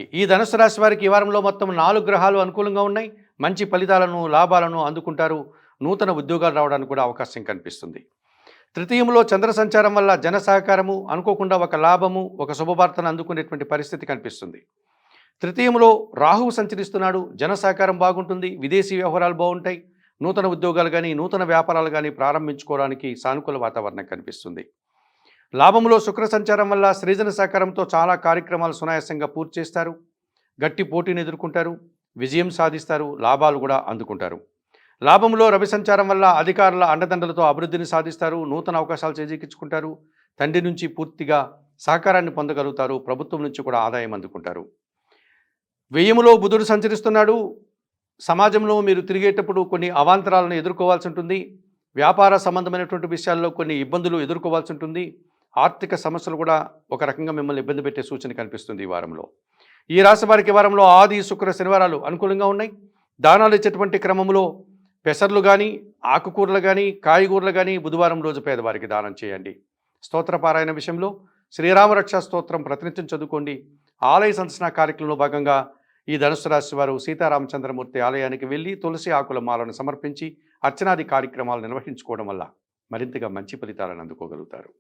ఈ ధనుసు రాశి వారికి ఈ వారంలో మొత్తం 4 గ్రహాలు అనుకూలంగా ఉన్నాయి. మంచి ఫలితాలను, లాభాలను అందుకుంటారు. నూతన ఉద్యోగాలు రావడానికి కూడా అవకాశం కనిపిస్తుంది. తృతీయంలో చంద్ర సంచారం వల్ల జన సహకారము, అనుకోకుండా ఒక లాభము, ఒక శుభవార్తను అందుకునేటువంటి పరిస్థితి కనిపిస్తుంది. తృతీయంలో రాహువు సంచరిస్తున్నాడు. జన సహకారం బాగుంటుంది. విదేశీ వ్యవహారాలు బాగుంటాయి. నూతన ఉద్యోగాలు కానీ, నూతన వ్యాపారాలు కానీ ప్రారంభించుకోవడానికి సానుకూల వాతావరణం కనిపిస్తుంది. లాభంలో శుక్ర సంచారం వల్ల సృజన సహకారంతో చాలా కార్యక్రమాలు సునాయాసంగా పూర్తి చేస్తారు. గట్టి పోటీని ఎదుర్కొంటారు. విజయం సాధిస్తారు. లాభాలు కూడా అందుకుంటారు. లాభంలో రవి సంచారం వల్ల అధికారుల అండదండలతో అభివృద్ధిని సాధిస్తారు. నూతన అవకాశాలు చేజిక్కించుకుంటారు. తండ్రి నుంచి పూర్తిగా సహకారాన్ని పొందగలుగుతారు. ప్రభుత్వం నుంచి కూడా ఆదాయం అందుకుంటారు. వ్యయములో బుధుడు సంచరిస్తున్నాడు. సమాజంలో మీరు తిరిగేటప్పుడు కొన్ని అవాంతరాలను ఎదుర్కోవాల్సి ఉంటుంది. వ్యాపార సంబంధమైనటువంటి విషయాల్లో కొన్ని ఇబ్బందులు ఎదుర్కోవాల్సి ఉంటుంది. ఆర్థిక సమస్యలు కూడా ఒక రకంగా మిమ్మల్ని ఇబ్బంది పెట్టే సూచన కనిపిస్తుంది ఈ వారంలో. ఈ రాశి వారికి వారంలో ఆది, శుక్ర, శనివారాలు అనుకూలంగా ఉన్నాయి. దానాలు ఇచ్చేటువంటి క్రమంలో పెసర్లు కానీ, ఆకుకూరలు కానీ, కాయగూరలు కానీ బుధవారం రోజు పేదవారికి దానం చేయండి. స్తోత్రపారాయణ విషయంలో శ్రీరామరక్ష స్తోత్రం ప్రతినిత్యం చదువుకోండి. ఆలయ సందర్శన కార్యక్రమంలో భాగంగా ఈ ధనుసు రాశి వారు సీతారామచంద్రమూర్తి ఆలయానికి వెళ్ళి తులసి ఆకుల మాలను సమర్పించి అర్చనాది కార్యక్రమాలు నిర్వహించుకోవడం వల్ల మరింతగా మంచి ఫలితాలను అందుకోగలుగుతారు.